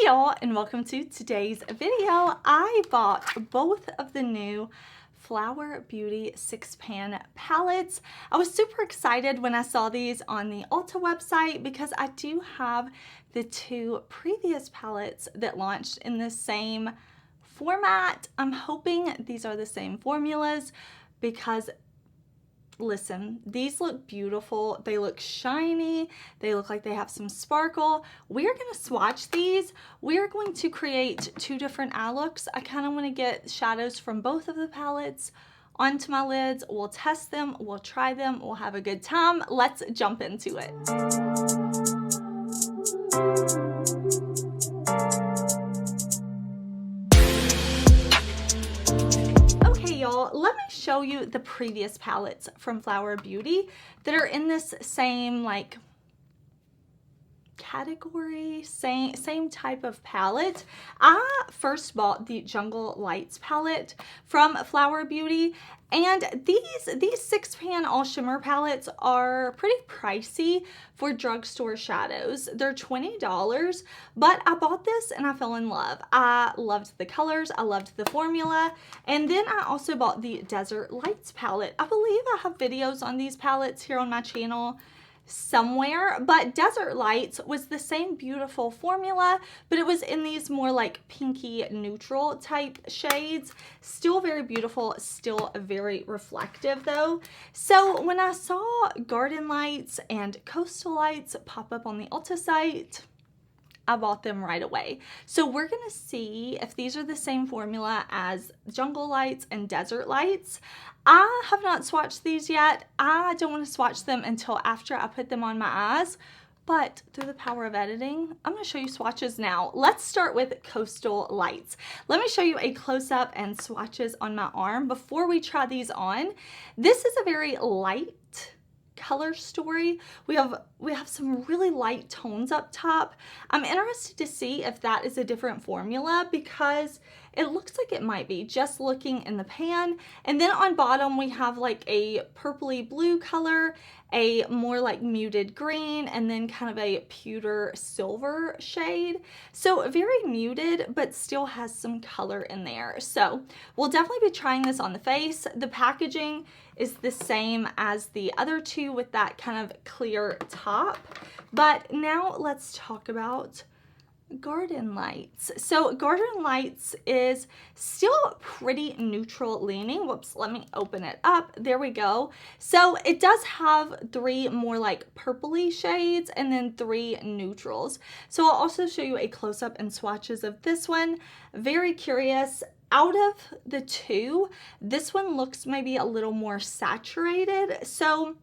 y'all, and welcome to today's video. I bought both of the new Flower Beauty 6-pan palettes. I was super excited when I saw these on the Ulta website because I do have the two previous palettes that launched in the same format. I'm hoping these are the same formulas because listen, these look beautiful. They look shiny. They look like they have some sparkle. We're going to swatch these. We're going to create two different eye looks. I kind of want to get shadows from both of the palettes onto my lids. We'll test them. We'll try them. We'll have a good time. Let's jump into it. Let me show you the previous palettes from Flower Beauty that are in this same like category, same type of palette. I first bought the Jungle Lights palette from Flower Beauty, and these 6-pan all shimmer palettes are pretty pricey for drugstore shadows. They're $20, but I bought this and I fell in love. I loved the colors, I loved the formula, and then I also bought the Desert Lights palette. I believe I have videos on these palettes here on my channel somewhere, but Desert Lights was the same beautiful formula, but it was in these more like pinky neutral type shades. Still very beautiful, still very reflective though. So when I saw Garden Lights and Coastal Lights pop up on the Ulta site, I bought them right away. So we're gonna see if these are the same formula as Jungle Lights and Desert Lights. I have not swatched these yet. I don't want to swatch them until after I put them on my eyes, but through the power of editing, I'm going to show you swatches now. Let's start with Coastal Lights. Let me show you a close-up and swatches on my arm before we try these on. This is a very light color story. We have some really light tones up top. I'm interested to see if that is a different formula because it looks like it might be just looking in the pan. And then on bottom we have like a purpley blue color, a more like muted green, and then kind of a pewter silver shade. So very muted, but still has some color in there. So we'll definitely be trying this on the face. The packaging is the same as the other two with that kind of clear top. But now let's talk about Garden Lights. So Garden Lights is still pretty neutral leaning. Whoops, let me open it up. There we go. So it does have three more like purpley shades and then three neutrals. So I'll also show you a close-up and swatches of this one. Very curious. Out of the two, this one looks maybe a little more saturated. So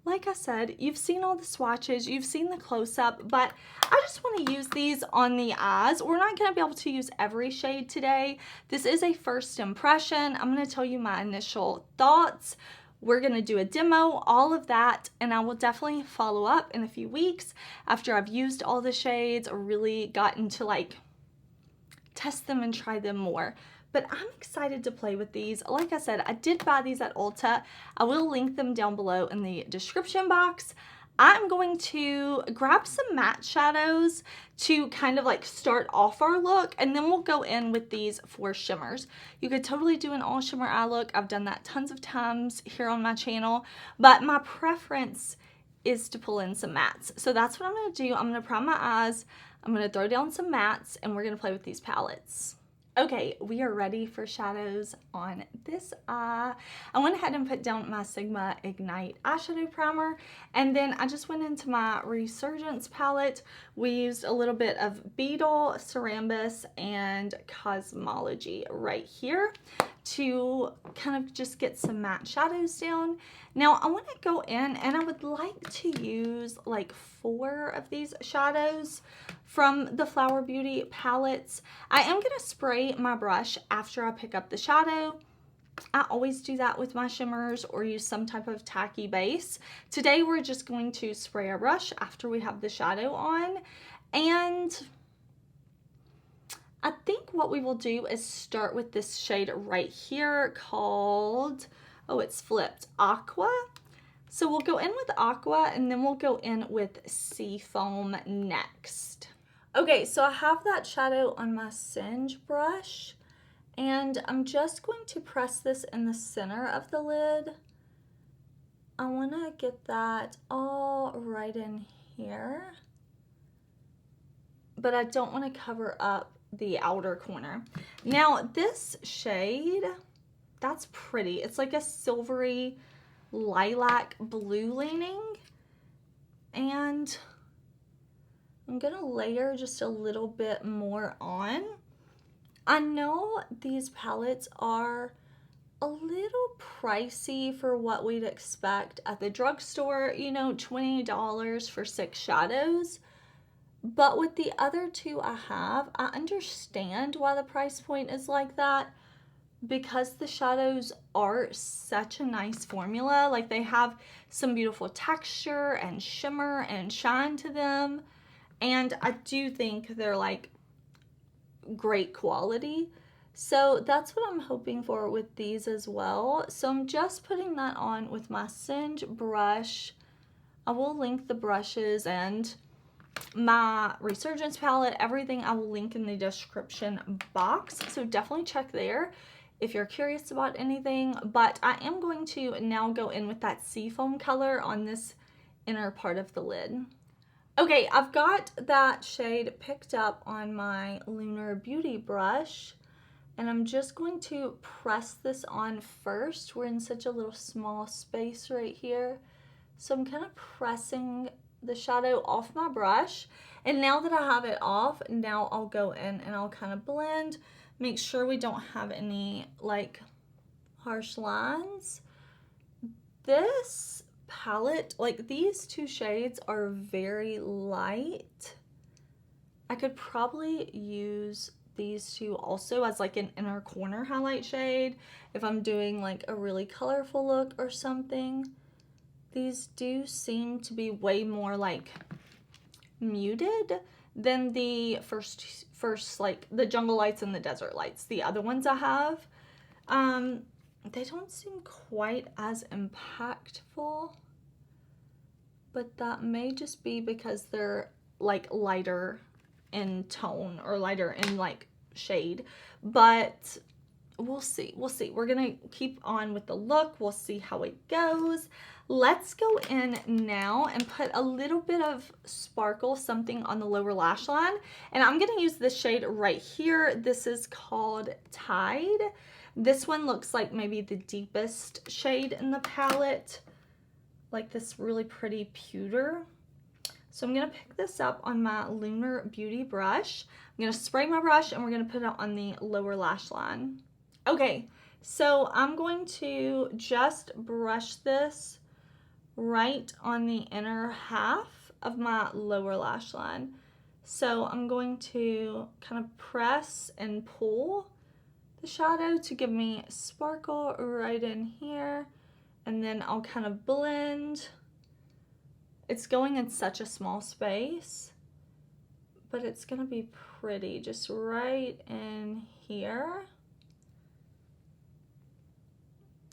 like I said, you've seen all the swatches, you've seen the close-up, but I just want to use these on the eyes. We're not going to be able to use every shade today. This is a first impression. I'm going to tell you my initial thoughts. We're going to do a demo, all of that, and I will definitely follow up in a few weeks after I've used all the shades or really gotten to like test them and try them more. But I'm excited to play with these. Like I said, I did buy these at Ulta. I will link them down below in the description box. I'm going to grab some matte shadows to kind of like start off our look, and then we'll go in with these 4 shimmers. You could totally do an all shimmer eye look. I've done that tons of times here on my channel, but my preference is to pull in some mattes. So that's what I'm going to do. I'm going to prime my eyes. I'm going to throw down some mattes, and we're going to play with these palettes. Okay, we are ready for shadows on this eye. I went ahead and put down my Sigma Ignite eyeshadow primer, and then I just went into my Resurgence palette. We used a little bit of Beetle, Cerambus, and Cosmology right here to kind of just get some matte shadows down. Now I want to go in and I would like to use like 4 of these shadows from the Flower Beauty palettes. I am going to spray my brush after I pick up the shadow. I always do that with my shimmers or use some type of tacky base. Today we're just going to spray our brush after we have the shadow on, and I think what we will do is start with this shade right here called, oh, it's flipped, Aqua. So we'll go in with Aqua, and then we'll go in with Seafoam next. Okay, so I have that shadow on my Singe brush, and I'm just going to press this in the center of the lid. I want to get that all right in here, but I don't want to cover up the outer corner. Now this shade, that's pretty. It's like a silvery lilac blue leaning, and I'm gonna layer just a little bit more on. I know these palettes are a little pricey for what we'd expect at the drugstore, you know, $20 for 6 shadows. But with the other two I have, I understand why the price point is like that, because the shadows are such a nice formula. Like, they have some beautiful texture and shimmer and shine to them. And I do think they're like great quality. So that's what I'm hoping for with these as well. So I'm just putting that on with my Singe brush. I will link the brushes and my Resurgence palette, everything I will link in the description box. So definitely check there if you're curious about anything. But I am going to now go in with that seafoam color on this inner part of the lid. Okay, I've got that shade picked up on my Lunar Beauty brush, and I'm just going to press this on first. We're in such a little small space right here. So I'm kind of pressing the shadow off my brush. And now that I have it off, now I'll go in and I'll kind of blend, make sure we don't have any like harsh lines. This palette, like these two shades are very light. I could probably use these two also as like an inner corner highlight shade if I'm doing like a really colorful look or something. These do seem to be way more like muted than the first like the jungle lights and the desert lights, the other ones I have. They don't seem quite as impactful, but that may just be because they're like lighter in tone or lighter in like shade, but we'll see. We're gonna keep on with the look. We'll see how it goes. Let's go in now and put a little bit of sparkle something on the lower lash line, and I'm gonna use this shade right here. This is called Tide. This one looks like maybe the deepest shade in the palette, like this really pretty pewter. So I'm gonna pick this up on my Lunar Beauty brush. I'm gonna spray my brush and we're gonna put it on the lower lash line. Okay, so I'm going to just brush this right on the inner half of my lower lash line. So I'm going to kind of press and pull the shadow to give me sparkle right in here, and then I'll kind of blend. It's going in such a small space, but it's gonna be pretty just right in here.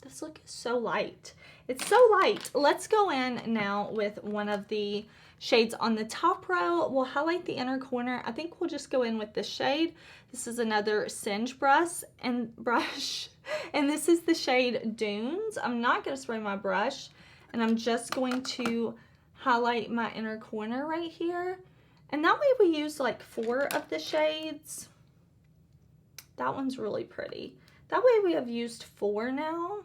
This look is so light. It's so light. Let's go in now with one of the shades on the top row. We'll highlight the inner corner. I think we'll just go in with this shade. This is another Singe brush, and this is the shade Dunes. I'm not gonna spray my brush, and I'm just going to highlight my inner corner right here. And that way we use like 4 of the shades. That one's really pretty. That way we have used 4 now.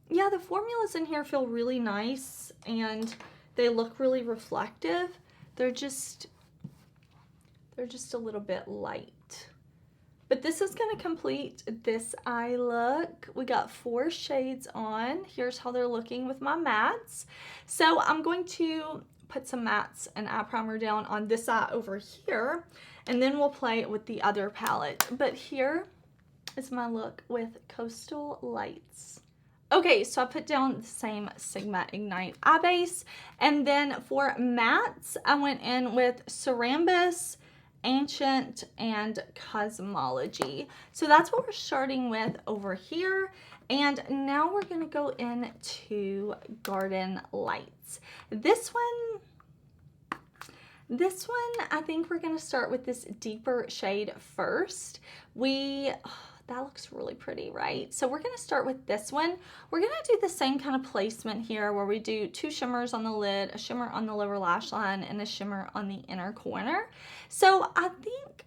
Yeah, the formulas in here feel really nice and they look really reflective. They're just a little bit light. But this is gonna complete this eye look. We got 4 shades on. Here's how they're looking with my mattes. So I'm going to put some mattes and eye primer down on this eye over here, and then we'll play with the other palette. But here is my look with Coastal Lights. Okay, so I put down the same Sigma Ignite eye base, and then for mattes, I went in with Cerambus, Ancient, and Cosmology. So that's what we're starting with over here. And now we're gonna go into Garden Lights. This This one, I think we're going to start with this deeper shade first. That looks really pretty, right? So we're going to start with this one. We're going to do the same kind of placement here where we do 2 shimmers on the lid, a shimmer on the lower lash line, and a shimmer on the inner corner. So I think,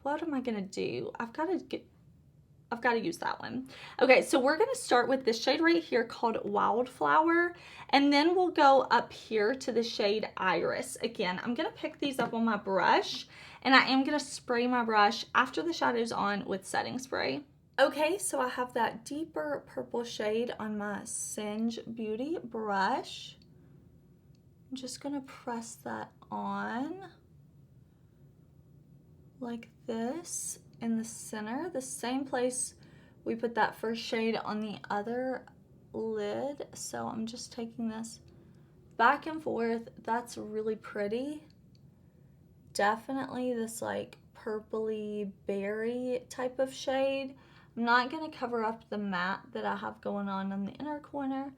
what am I going to do? I've got to use that one. Okay, so we're going to start with this shade right here called Wildflower, and then we'll go up here to the shade Iris. Again, I'm going to pick these up on my brush, and I am going to spray my brush after the shadow's on with setting spray. Okay, so I have that deeper purple shade on my Singe Beauty brush. I'm just going to press that on like this in the center, the same place we put that first shade on the other lid. So I'm just taking this back and forth. That's really pretty. Definitely this like purpley berry type of shade. I'm not going to cover up the matte that I have going on the inner corner.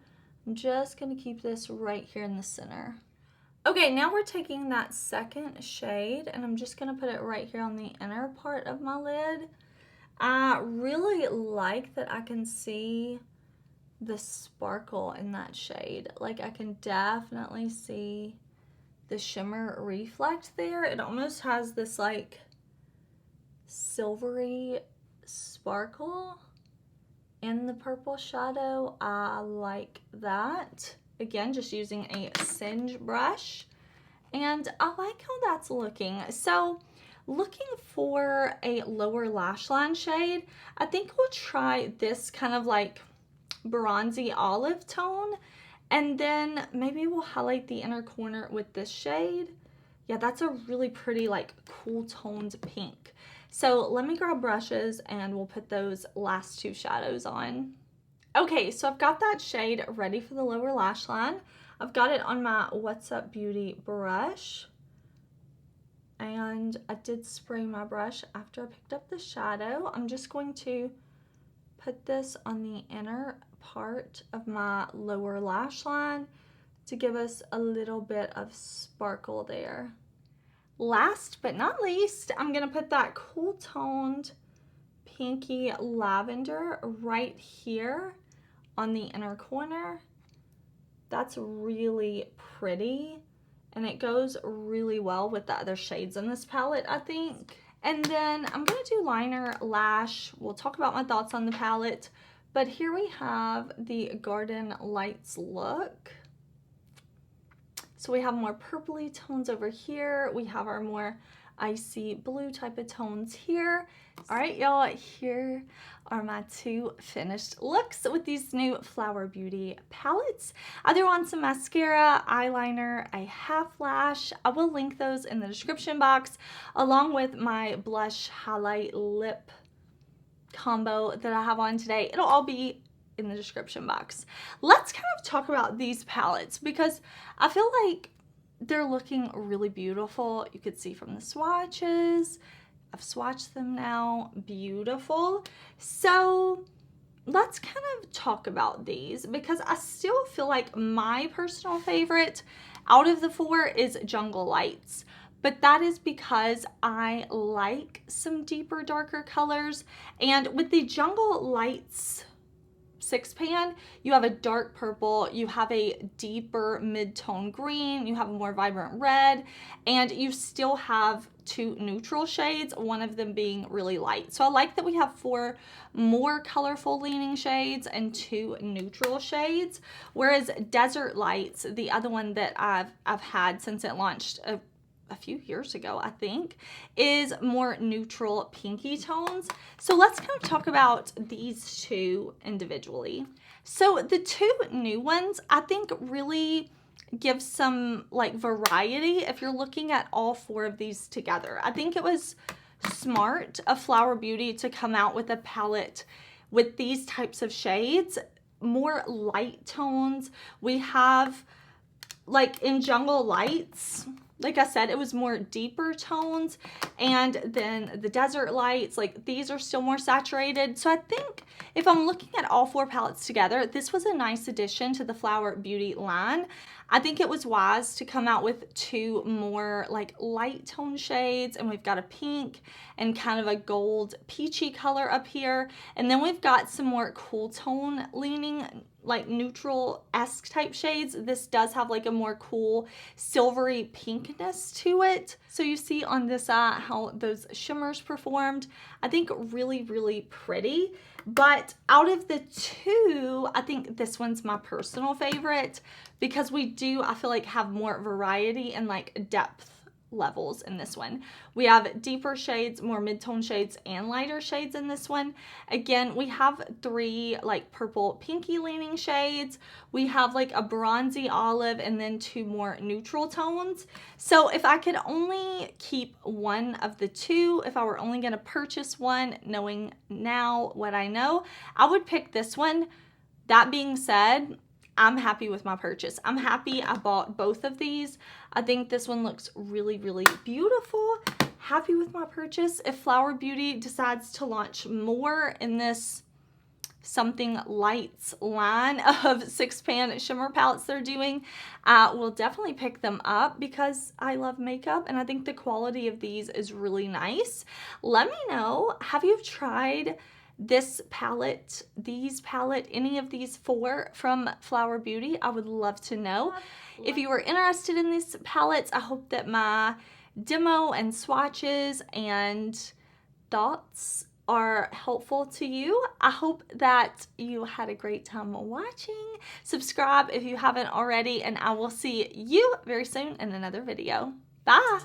I'm just going to keep this right here in the center. Okay, now we're taking that second shade and I'm just going to put it right here on the inner part of my lid. I really like that I can see the sparkle in that shade. Like I can definitely see the shimmer reflect there. It almost has this like silvery sparkle in the purple shadow. I like that. Again, just using a Singe brush, and I like how that's looking. So looking for a lower lash line shade, I think we'll try this kind of like bronzy olive tone, and then maybe we'll highlight the inner corner with this shade. Yeah, that's a really pretty like cool toned pink. So let me grab brushes and we'll put those last 2 shadows on. Okay, so I've got that shade ready for the lower lash line. I've got it on my What's Up Beauty brush. And I did spray my brush after I picked up the shadow. I'm just going to put this on the inner part of my lower lash line to give us a little bit of sparkle there. Last but not least, I'm going to put that cool toned pinky lavender right here on the inner corner. That's really pretty, and it goes really well with the other shades in this palette, I think. And then I'm going to do liner, lash. We'll talk about my thoughts on the palette, but here we have the Garden Lights look. So we have more purpley tones over here. We have our more icy blue type of tones here. All right, y'all, here are my 2 finished looks with these new Flower Beauty palettes. I threw on some mascara, eyeliner, a half lash. I will link those in the description box, along with my blush highlight lip combo that I have on today. It'll all be in the description box. Let's kind of talk about these palettes because I feel like they're looking really beautiful. You could see from the swatches. I've swatched them now. Beautiful. So let's kind of talk about these because I still feel like my personal favorite out of the 4 is Jungle Lights. But that is because I like some deeper, darker colors. And with the Jungle Lights 6-pan, you have a dark purple, you have a deeper mid-tone green, you have a more vibrant red, and you still have 2 neutral shades, one of them being really light. So I like that we have 4 more colorful leaning shades and 2 neutral shades, whereas Desert Lights, the other one that I've had since it launched a few years ago, I think, is more neutral pinky tones. So let's kind of talk about these 2 individually. So the 2 new ones, I think, really give some like variety if you're looking at all 4 of these together. I think it was smart of Flower Beauty to come out with a palette with these types of shades, more light tones. We have, like in Jungle Lights, like I said, it was more deeper tones, and then the Desert Lights, like these are still more saturated. So I think if I'm looking at all 4 palettes together, this was a nice addition to the Flower Beauty line. I think it was wise to come out with 2 more like light tone shades, and we've got a pink and kind of a gold peachy color up here, and then we've got some more cool tone leaning like neutral-esque type shades. This does have like a more cool silvery pinkness to it. So you see on this side how those shimmers performed. I think really, really pretty. But out of the 2, I think this one's my personal favorite because we do, I feel like, have more variety and like depth levels in this one. We have deeper shades, more mid-tone shades, and lighter shades in this one. Again, we have 3 like purple pinky leaning shades. We have like a bronzy olive, and then 2 more neutral tones. So if I could only keep one of the 2, if I were only going to purchase one, knowing now what I know, I would pick this one. That being said, I'm happy with my purchase. I'm happy I bought both of these. I think this one looks really, really beautiful. Happy with my purchase. If Flower Beauty decides to launch more in this something lights line of 6-pan shimmer palettes they're doing, we'll definitely pick them up because I love makeup and I think the quality of these is really nice. Let me know, have you tried this palette, any of these 4 from Flower Beauty? I would love to know. If you are interested in these palettes, I hope that my demo and swatches and thoughts are helpful to you. I hope that you had a great time watching. Subscribe if you haven't already, and I will see you very soon in another video. Bye!